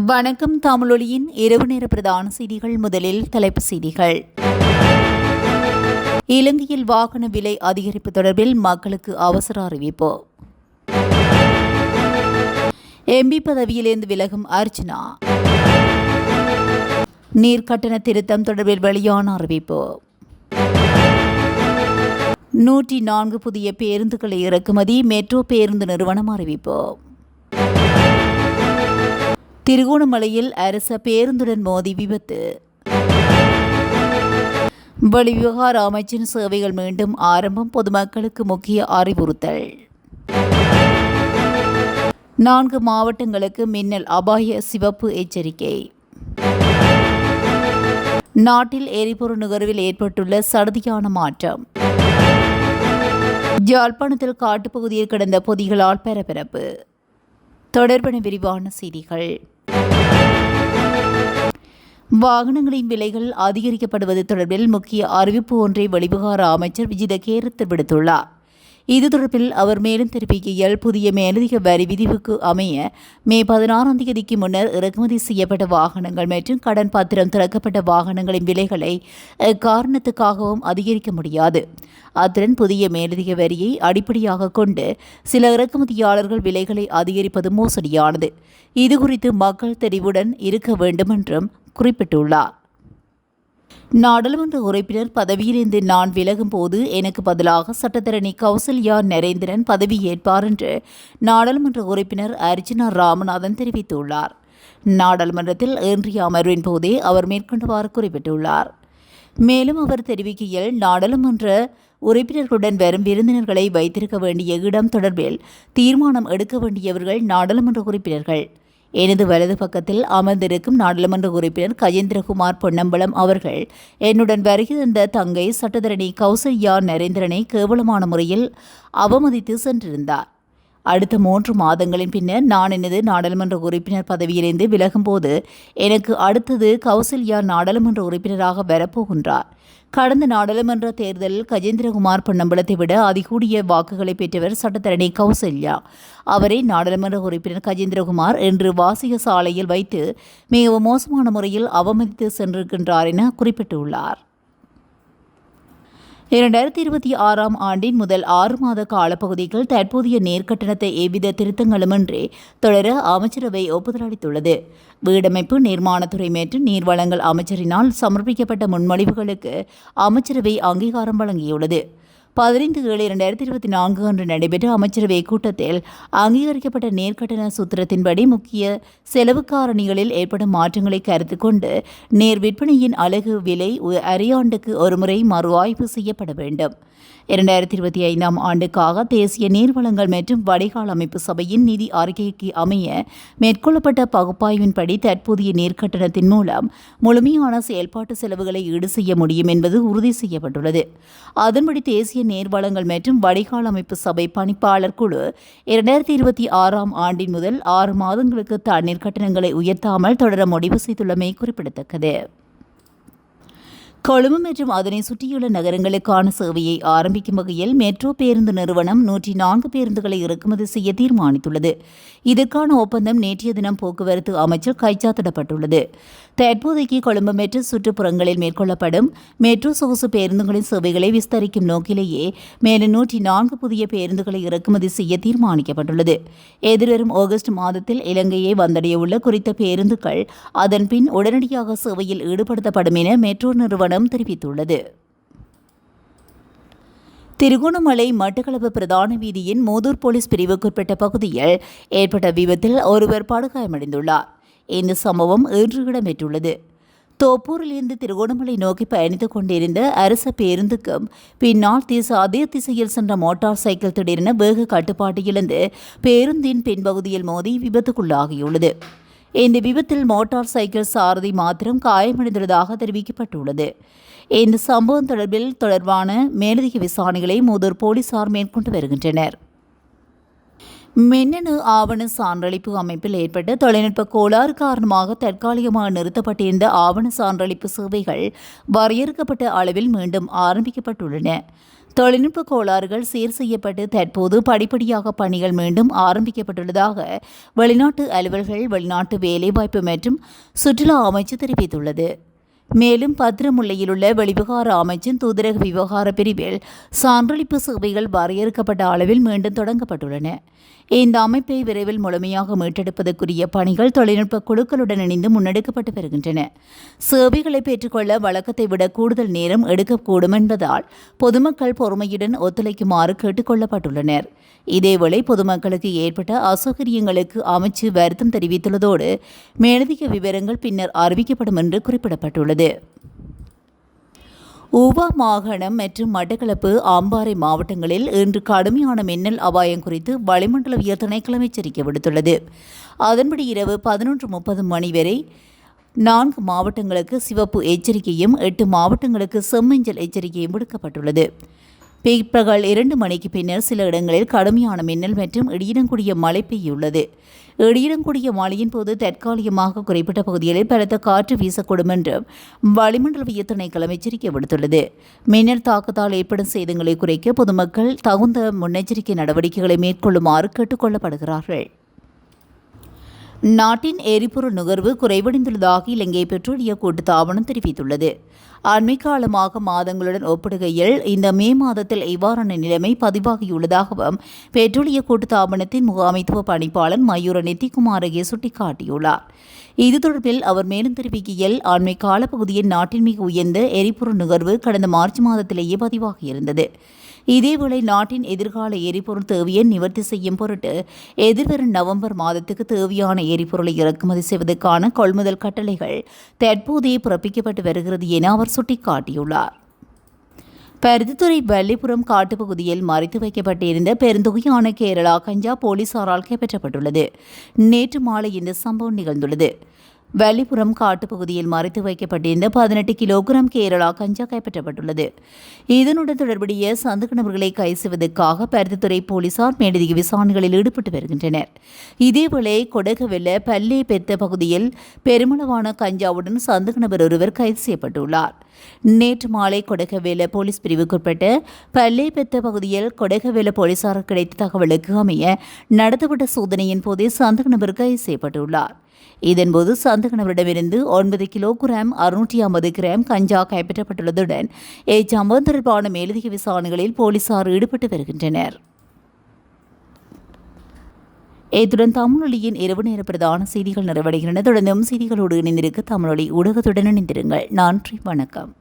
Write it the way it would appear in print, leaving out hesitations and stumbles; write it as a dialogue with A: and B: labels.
A: வணக்கம். தமிழொலியின் இரவு நேர பிரதான செய்திகள். முதலில் தலைப்புச் செய்திகள். இலங்கையில் வாகன விலை அதிகரிப்பு தொடர்பில் மக்களுக்கு அவசர அறிவிப்பு. எம்பி பதவியிலிருந்து விலகும் அர்ச்சனா. நீர்க்கட்டண திருத்தம் தொடர்பில் வெளியான அறிவிப்பு. 104 புதிய பேருந்துகளை இறக்குமதி மெட்ரோ பேருந்து நிறுவனம் அறிவிப்பு. திருகோணமலையில் அரச பேருந்துடன் மோதி விபத்து. வெளிவிவகார அமைச்சின் சேவைகள் மீண்டும் ஆரம்பம், பொதுமக்களுக்கு முக்கிய அறிவுறுத்தல். 4 மாவட்டங்களுக்கு மின்னல் அபாய சிவப்பு எச்சரிக்கை. நாட்டில் எரிபொருள் நுகர்வில் ஏற்பட்டுள்ள சடுதியான மாற்றம். யாழ்ப்பாணத்தில் காட்டுப்பகுதியில் கிடந்த பொதிகளால் பரபரப்பு. தொடர்பான விரிவான செய்திகள். வாகனங்களின் விலைகள் அதிகரிக்கப்படுவது தொடர்பில் முக்கிய அறிவிப்பு ஒன்றை வெளிவிவகார அமைச்சர் விஜித கேரத் விடுத்துள்ளார். இது தொடர்பில் அவர் மேலும் தெரிவிக்கையில், புதிய மேலதிக வரி விதிவுக்கு அமைய மே 16ஆம் தேதிக்கு முன்னர் இறக்குமதி செய்யப்பட்ட வாகனங்கள் மற்றும் கடன் பத்திரம் திறக்கப்பட்ட வாகனங்களின் விலைகளை காரணத்துக்காகவும் அதிகரிக்க முடியாது. அத்துடன் புதிய மேலதிக வரியை அடிப்படையாக கொண்டு சில இறக்குமதியாளர்கள் விலைகளை அதிகரிப்பது மோசடியானது. இதுகுறித்து மக்கள் தெரிவுடன் இருக்க வேண்டும் என்றும் குறிப்பிட்டுள்ளார். நாடாளுமன்ற உறுப்பினர் பதவியிலிருந்து நான் விலகும் போது எனக்கு பதிலாக சட்டத்தரணி கௌசல்யா நரேந்திரன் பதவியேற்பார் என்று நாடாளுமன்ற உறுப்பினர் அர்ச்சனா ராமநாதன் தெரிவித்துள்ளார். நாடாளுமன்றத்தில் இன்றைய அமர்வின் போதே அவர் மேற்கொண்டவாறு குறிப்பிட்டுள்ளார். மேலும் அவர் தெரிவிக்கையில், நாடாளுமன்ற உறுப்பினர்களுடன் வரும் விருந்தினர்களை வைத்திருக்க வேண்டிய இடம் தொடர்பில் தீர்மானம் எடுக்க வேண்டியவர்கள் நாடாளுமன்ற உறுப்பினர்கள். எனது வலது பக்கத்தில் அமர்ந்திருக்கும் நாடாளுமன்ற உறுப்பினர் கஜேந்திரகுமார் பொன்னம்பலம் அவர்கள் என்னுடன் வருகை தந்த தங்கை சட்டத்தரணி கௌசல்யா நரேந்திரனை கேவலமான முறையில் அவமதித்து சென்றிருந்தார். அடுத்த 3 மாதங்களின் பின்னர் நான் எனது நாடாளுமன்ற உறுப்பினர் பதவியிலிருந்து விலகும்போது எனக்கு அடுத்தது கௌசல்யா நாடாளுமன்ற உறுப்பினராக வரப்போகின்றார். கடந்த நாடாளுமன்ற தேர்தலில் கஜேந்திரகுமார் பொன்னம்பலத்தை விட அதிகூடிய வாக்குகளை பெற்றவர் சட்டத்தரணி கௌசல்யா. அவரை நாடாளுமன்ற உறுப்பினர் கஜேந்திரகுமார் இன்று வாசிக சாலையில் வைத்து மிகவும் மோசமான முறையில் அவமதித்து சென்றிருக்கின்றார் என குறிப்பிட்டுள்ளார். 2026ஆம் ஆண்டின் முதல் 6 மாத காலப்பகுதிகள் தற்போதைய நேர்கட்டணத்தை எவ்வித திருத்தங்களுமின்றி தொடர அமைச்சரவை ஒப்புதல் அளித்துள்ளது. வீடமைப்பு நிர்மாணத்துறை மற்றும் நீர்வளங்கள் அமைச்சரினால் சமர்ப்பிக்கப்பட்ட முன்மொழிவுகளுக்கு அமைச்சரவை அங்கீகாரம் வழங்கியுள்ளது. 15/7/2024 அன்று நடைபெற்ற அமைச்சரவை கூட்டத்தில் அங்கீகரிக்கப்பட்ட நேர்கட்டண சூத்திரத்தின்படி முக்கிய செலவு காரணிகளில் ஏற்படும் மாற்றங்களை கருத்தில் கொண்டு நேர் விற்பனையின் அலகு விலை அரையாண்டுக்கு ஒருமுறை மறு ஆய்வு செய்யப்பட வேண்டும். 2025ஆம் ஆண்டுக்காக தேசிய நீர்வளங்கள் மற்றும் வடிகால் அமைப்பு சபையின் நிதி அறிக்கைக்கு அமைய மேற்கொள்ளப்பட்ட பகுப்பாய்வின்படி தற்போதைய நேர்கட்டணத்தின் மூலம் முழுமையான செயல்பாட்டு செலவுகளை ஈடு செய்ய முடியும் என்பது உறுதி செய்யப்பட்டுள்ளது. அதன்படி தேசிய நீர்வளங்கள் மற்றும் வடிகால் அமைப்பு சபை பணிப்பாளர் குழு 2026ஆம் ஆண்டின் முதல் 6 மாதங்களுக்கு தண்ணீர் கட்டணங்களை உயர்த்தாமல் தொடர முடிவு செய்துள்ளமை குறிப்பிடத்தக்கது. கொழும்பு மற்றும் அதனை சுற்றியுள்ள நகரங்களுக்கான சேவையை ஆரம்பிக்கும் வகையில் மெட்ரோ பேருந்து நிறுவனம் 104 பேருந்துகளை இறக்குமதி செய்ய தீர்மானித்துள்ளது. இதற்கான ஒப்பந்தம் நேற்றைய தினம் போக்குவரத்து அமைச்சர் கைச்சாத்திடப்பட்டுள்ளது. தற்போதைக்கு கொழும்பு மெட்ரோ சுற்றுப்புறங்களில் மேற்கொள்ளப்படும் மெட்ரோ சொகுசு பேருந்துகளின் சேவைகளை விஸ்தரிக்கும் நோக்கிலேயே மேலும் 104 புதிய பேருந்துகளை இறக்குமதி செய்ய தீர்மானிக்கப்பட்டுள்ளது. எதிர்வரும் ஆகஸ்ட் மாதத்தில் இலங்கையை வந்தடையவுள்ள குறித்த பேருந்துகள் அதன்பின் உடனடியாக சேவையில் ஈடுபடுத்தப்படும் என மெட்ரோ நிறுவனம் தெரிவித்துள்ளது. திருகோணமலை மட்டக்களப்பு பிரதான வீதியின் மூதூர் போலீஸ் பிரிவுக்குட்பட்ட பகுதியில் ஏற்பட்ட விபத்தில் ஒருவர் படுகாயமடைந்துள்ளார். இந்த சம்பவம் இன்று இடம்பெற்றுள்ளது. தோப்பூரிலிருந்து திருகோணமலை நோக்கி பயணித்துக் கொண்டிருந்த அரச பேருந்துக்கும் பின்னால் அதே திசையில் சென்ற மோட்டார் சைக்கிள் திடீரென வேக கட்டுப்பாட்டு இழந்து பேருந்தின் பின்பகுதியில் மோதி விபத்துக்குள்ளாகியுள்ளது. இந்த விபத்தில் மோட்டார் சைக்கிள் சாரதி மாத்திரம் காயமடைந்துள்ளதாக தெரிவிக்கப்பட்டுள்ளது. இந்த சம்பவம் தொடர்பான மேலதிக விசாரணைகளை மூதூர் போலீசார் மேற்கொண்டு வருகின்றனர். மின்னணு ஆவண சான்றளிப்பு அமைப்பில் ஏற்பட்ட தொழில்நுட்ப கோளாறு காரணமாக தற்காலிகமாக நிறுத்தப்பட்டிருந்த ஆவண சான்றளிப்பு சேவைகள் வரையறுக்கப்பட்ட அளவில் மீண்டும் ஆரம்பிக்கப்பட்டுள்ளன. தொழில்நுட்ப கோளாறுகள் சீர் செய்யப்பட்டு தற்போது படிப்படியாக பணிகள் மீண்டும் ஆரம்பிக்கப்பட்டுள்ளதாக வெளிநாட்டு அலுவல்கள், வெளிநாட்டு வேலைவாய்ப்பு மற்றும் சுற்றுலா அமைச்சு தெரிவித்துள்ளது. மேலும் பத்திரமுல்லையில் உள்ள வெளிவிவகார அமைச்சின் தூதரக விவகார பிரிவில் சான்றளிப்பு சேவைகள் வரையறுக்கப்பட்ட அளவில் மீண்டும் தொடங்கப்பட்டுள்ளன. இந்த அமைப்பை விரைவில் முழுமையாக மீட்டெடுப்பதற்குரிய பணிகள் தொழில்நுட்ப குழுக்களுடன் இணைந்து முன்னெடுக்கப்பட்டு வருகின்றன. சேவைகளை பெற்றுக்கொள்ள வழக்கத்தை விட கூடுதல் நேரம் எடுக்கக்கூடும் என்பதால் பொதுமக்கள் பொறுமையுடன் ஒத்துழைக்குமாறு கேட்டுக் கொள்ளப்பட்டுள்ளனர். இதேவேளை பொதுமக்களுக்கு ஏற்பட்ட அசௌகரியங்களுக்கு அமைச்சு வருத்தம் தெரிவித்துள்ளதோடு மேலதிக விவரங்கள் பின்னர் அறிவிக்கப்படும் என்று குறிப்பிடப்பட்டுள்ளது. ஊவா மாகாணம் மற்றும் மட்டக்களப்பு, அம்பாறை மாவட்டங்களில் இன்று கடுமையான மின்னல் அபாயம் குறித்து வளிமண்டலவியல் திணைக்களம் எச்சரிக்கை விடுத்துள்ளது. அதன்படி இரவு 11:30 மணி வரை 4 மாவட்டங்களுக்கு சிவப்பு எச்சரிக்கையும் 8 மாவட்டங்களுக்கு செம்மஞ்சள் எச்சரிக்கையும் விடுக்கப்பட்டுள்ளது. பிற்பகல் 2 மணிக்கு பின்னர் சில இடங்களில் கடுமையான மின்னல் மற்றும் இடியுடன் கூடிய மழை பெய்யுள்ளது. இடியுடன் கூடிய மழையின் போது தற்காலிகமாக குறிப்பிட்ட பகுதிகளில் பலத்த காற்று வீசக்கூடும் என்றும் வளிமண்டலவியல் திணைக்களம் எச்சரிக்கை விடுத்துள்ளது. மின்னல் தாக்கத்தால் ஏற்படும் சேதங்களை குறைக்க பொதுமக்கள் தகுந்த முன்னெச்சரிக்கை நடவடிக்கைகளை மேற்கொள்ளுமாறு கேட்டுக் கொள்ளப்படுகிறார்கள். நாட்டின் எரிபொருள் நுகர்வு குறைவடைந்துள்ளதாக இலங்கை பெட்ரோலிய கூட்டுத்தாபனம் தெரிவித்துள்ளது. அண்மை காலமாக மாதங்களுடன் ஒப்பிடுகையில் இந்த மே மாதத்தில் இவ்வாறான நிலைமை பதிவாகியுள்ளதாகவும் பெட்ரோலிய கூட்டுத்தாபனத்தின் முகாமைத்துவ பணிப்பாளர் மயூர நித்திகுமாரகே சுட்டிக்காட்டியுள்ளார். இது தொடர்பில் அவர் மேலும் தெரிவிக்கையில், அண்மை காலப்பகுதியில் நாட்டின் மிக உயர்ந்த எரிபொருள் நுகர்வு கடந்த மார்ச் மாதத்திலேயே பதிவாகியிருந்தது. இதேவேளை நாட்டின் எதிர்கால எரிபொருள் தேவையை நிவர்த்தி செய்யும் பொருட்டு எதிர்வரும் நவம்பர் மாதத்துக்கு தேவையான எரிபொருளை இறக்குமதி செய்வதற்கான கொள்முதல் கட்டளைகள் தற்போதே பிறப்பிக்கப்பட்டு வருகிறது என அவர் சுட்டிக்காட்டியுள்ளார். பருத்தித்துறை வள்ளிபுரம் காட்டுப்பகுதியில் மறைத்து வைக்கப்பட்டிருந்த பெருந்தொகையான கேரளா கஞ்சா போலீசாரால் கைப்பற்றப்பட்டுள்ளது. நேற்று மாலை இந்த சம்பவம் நிகழ்ந்துள்ளது. வள்ளிபுரம் காட்டுப்பகுதியில் மறைத்து வைக்கப்பட்டிருந்த 18 கிலோகிராம் கேரளா கஞ்சா கைப்பற்றப்பட்டுள்ளது. இதனுடன் தொடர்புடைய சந்தேக நபர்களை கைது செய்வதற்காக பருத்தித்துறை போலீசார் மேலதிக விசாரணைகளில் ஈடுபட்டு வருகின்றனர். இதேவேளை கொடகவெல்ல பல்லே பெத்த பகுதியில் பெருமளவான கஞ்சாவுடன் சந்தேக நபர் ஒருவர் கைது செய்யப்பட்டுள்ளார். நேற்று மாலை கொடகவேல போலீஸ் பிரிவுக்குட்பட்ட பல்லே பெத்த பகுதியில் கொடகவேல போலீசாருக்கு கிடைத்த தகவலுக்கு அமைய நடத்தப்பட்ட சோதனையின் போதே சந்தேக நபர் கைது செய்யப்பட்டுள்ளார். இதன்போது சந்தேக நபரிடமிருந்து 9 கிலோகிராம் 650 கிராம் கஞ்சா கைப்பற்றப்பட்டுள்ளதுடன் இச்சம்பவம் தொடர்பான மேலதிக விசாரணைகளில் போலீசார் ஈடுபட்டு வருகின்றனர். இத்துடன் தமிழொலியின் இரவு நேர பிரதான செய்திகள் நிறைவடைகின்றன. தொடர்ந்தும் செய்திகளோடு இணைந்திருக்க தமிழொலி ஊடகத்துடன் இணைந்திருங்கள். நன்றி, வணக்கம்.